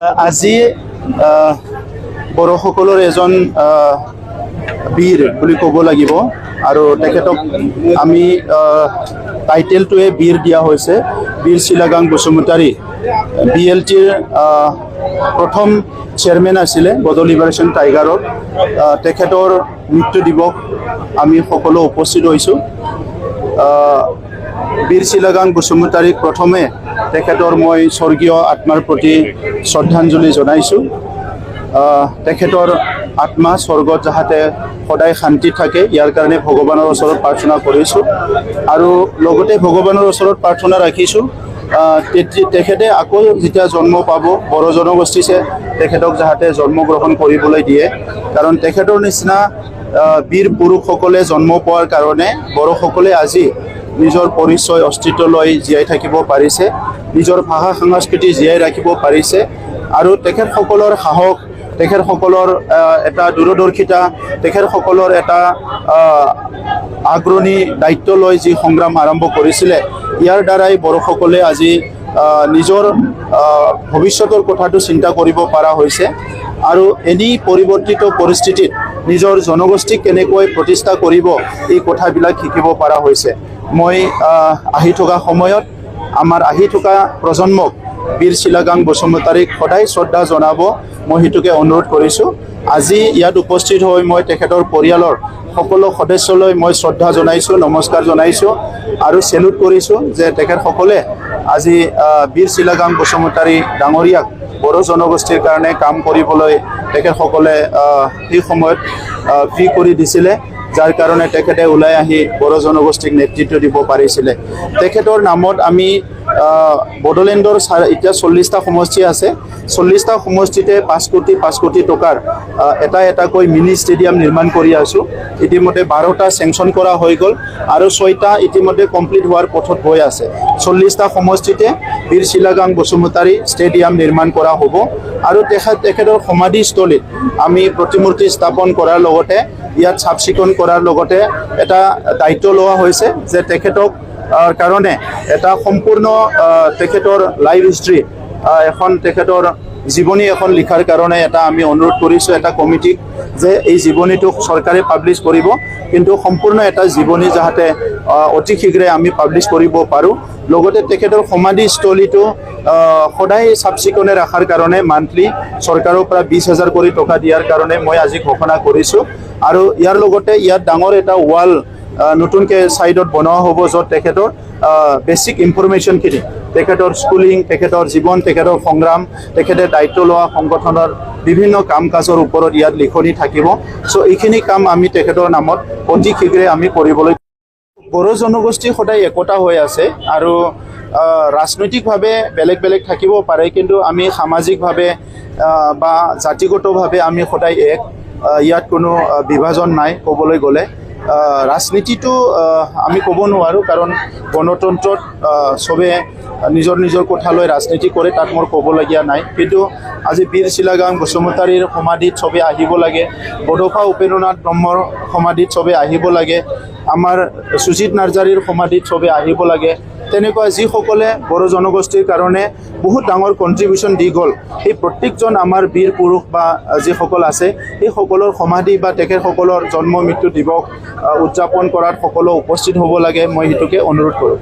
আজি বড়োসকলৰ এজন বীৰ বুলি ক'ব লাগিব আৰু তেখেতক আমি টাইটেলটোৱে বীৰ দিয়া হৈছে। বীৰ শিলাগাং বসুমতাৰী BLTৰ প্ৰথম চেয়াৰমেন আছিলে বড়ো লিবাৰেশ্যন টাইগাৰৰ। তেখেতৰ মৃত্যু দিৱস আমি সকলো উপস্থিত হৈছোঁ। বীৰ শিলাগাং বসুমতাৰীক প্ৰথমে তেখেতৰ মই স্বৰ্গীয় আত্মাৰ প্ৰতি শ্ৰদ্ধাঞ্জলি জনাইছোঁ। তেখেতৰ আত্মা স্বৰ্গত যাতে সদায় শান্তি থাকে ইয়াৰ কাৰণে ভগৱানৰ ওচৰত প্ৰাৰ্থনা কৰিছোঁ আৰু লগতে ভগৱানৰ ওচৰত প্ৰাৰ্থনা ৰাখিছোঁ তেখেতে আকৌ যেতিয়া জন্ম পাব বড়ো জনগোষ্ঠীয়ে তেখেতক যাতে জন্মগ্ৰহণ কৰিবলৈ দিয়ে, কাৰণ তেখেতৰ নিচিনা বীৰ পুৰুষসকলে জন্ম পোৱাৰ কাৰণে বড়োসকলে আজি নিজৰ পৰিচয় অস্তিত্ব লৈ জীয়াই থাকিব পাৰিছে, নিজৰ ভাষা সংস্কৃতি জীয়াই ৰাখিব পাৰিছে আৰু তেখেতসকলৰ সাহস, তেখেতসকলৰ এটা দূৰদৰ্শিতা, তেখেতসকলৰ এটা আগ্ৰণী দায়িত্ব লৈ যি সংগ্ৰাম আৰম্ভ কৰিছিলে ইয়াৰ দ্বাৰাই বড়োসকলে আজি নিজৰ ভৱিষ্যতৰ কথাটো চিন্তা কৰিব পৰা হৈছে আৰু এনেই পৰিৱৰ্তিত পৰিস্থিতিত নিজৰ জনগোষ্ঠীক কেনেকৈ প্ৰতিষ্ঠা কৰিব এই কথাবিলাক শিকিব পৰা হৈছে। মই আহি থকা সময়ত আমাৰ আহি থকা প্ৰজন্মক বীৰ শিলাগাং বসুমতাৰীক সদায় শ্ৰদ্ধা জনাব মই সেইটোকে অনুৰোধ কৰিছোঁ। আজি ইয়াত উপস্থিত হৈ মই তেখেতৰ পৰিয়ালৰ সকলো সদস্যলৈ মই শ্ৰদ্ধা জনাইছোঁ, নমস্কাৰ জনাইছোঁ আৰু চেলুট কৰিছোঁ যে তেখেতসকলে আজি বীৰ শিলাগাং বসুমতাৰী ডাঙৰীয়াক বড়ো জনগোষ্ঠীৰ কাৰণে কাম কৰিবলৈ তেখেতসকলে সেই সময়ত ফ্ৰী কৰি দিছিলে, যাৰ কাৰণে তেখেতে ওলাই আহি বড়ো জনগোষ্ঠীক নেতৃত্ব দিব পাৰিছিলে। তেখেতৰ নামত আমি বড়োলেণ্ডৰ এতিয়া 40টা সমষ্টি আছে, 40টা সমষ্টিতে 5 কোটি টকাৰ এটাকৈ মিনি ষ্টেডিয়াম নিৰ্মাণ কৰি আছোঁ। ইতিমধ্যে 12টা চেংচন কৰা হৈ গ'ল আৰু 6টা ইতিমধ্যে কমপ্লিট হোৱাৰ পথত গৈ আছে। 40টা সমষ্টিতে বীৰ শিলাগাং বসুমতাৰী ষ্টেডিয়াম নিৰ্মাণ কৰা হ'ব আৰু তেখেতৰ সমাধিস্থলীত আমি প্ৰতিমূৰ্তি স্থাপন কৰাৰ লগতে ইয়াত চাফ চিকুণ কৰাৰ লগতে এটা দায়িত্ব লোৱা হৈছে যে তেখেতক কাৰণে এটা সম্পূৰ্ণ তেখেতৰ লাইফ হিষ্ট্ৰী এখন তেখেতৰ জীৱনী এখন লিখাৰ কাৰণে এটা আমি অনুৰোধ কৰিছোঁ এটা কমিটিক যে এই জীৱনীটোক চৰকাৰে পাব্লিছ কৰিব, কিন্তু সম্পূৰ্ণ এটা জীৱনী যাতে অতি শীঘ্ৰে আমি পাব্লিছ কৰিব পাৰোঁ। লগতে তেখেতৰ সমাধিস্থলীটো সদায় চাফ চিকুণে ৰখাৰ কাৰণে মান্থলি চৰকাৰৰ পৰা 20,000 কৰি টকা দিয়াৰ কাৰণে মই আজি ঘোষণা কৰিছোঁ আৰু ইয়াৰ লগতে ইয়াত ডাঙৰ এটা ৱাল নতুনকৈ ছাইডত বনোৱা হ'ব য'ত তেখেতৰ বেছিক ইনফৰমেশ্যনখিনি, তেখেতৰ স্কুলিং, তেখেতৰ জীৱন, তেখেতৰ সংগ্ৰাম, তেখেতে দায়িত্ব লোৱা সংগঠনৰ বিভিন্ন কাম কাজৰ ওপৰত ইয়াত লিখনি থাকিব। চ' এইখিনি কাম আমি তেখেতৰ নামত অতি শীঘ্ৰে আমি কৰিবলৈ। বড়ো জনগোষ্ঠী সদায় একতা হৈ আছে আৰু ৰাজনৈতিকভাৱে বেলেগ বেলেগ থাকিব পাৰে, কিন্তু আমি সামাজিকভাৱে বা জাতিগতভাৱে আমি সদায় এক, ইয়াত কোনো বিভাজন নাই। ক'বলৈ গ'লে ৰাজনীতিটো আমি ক'ব নোৱাৰোঁ, কাৰণ গণতন্ত্ৰত চবে নিজৰ নিজৰ কথা লৈ ৰাজনীতি কৰে, তাত মোৰ ক'বলগীয়া নাই। কিন্তু আজি বীৰ শিলাগাং বসুমতাৰীৰ সমাধিত চবে আহিব লাগে, বডোফা উপেন্দ্ৰনাথ ব্ৰহ্মৰ সমাধিত চবে আহিব লাগে, আমাৰ সুজিত নাৰ্জাৰীৰ সমাধিত চবে আহিব লাগে। তেনেকুৱা যিসকলে বড়ো জনগোষ্ঠীৰ কাৰণে বহুত ডাঙৰ কণ্ট্ৰিবিউশ্যন দি গ'ল, সেই প্ৰত্যেকজন আমাৰ বীৰ পুৰুষ বা যিসকল আছে সেই সকলৰ সমাধি বা তেখেতসকলৰ জন্ম মৃত্যু দিৱস উদযাপন কৰাত সকলো উপস্থিত হ'ব লাগে, মই সেইটোকে অনুৰোধ কৰোঁ।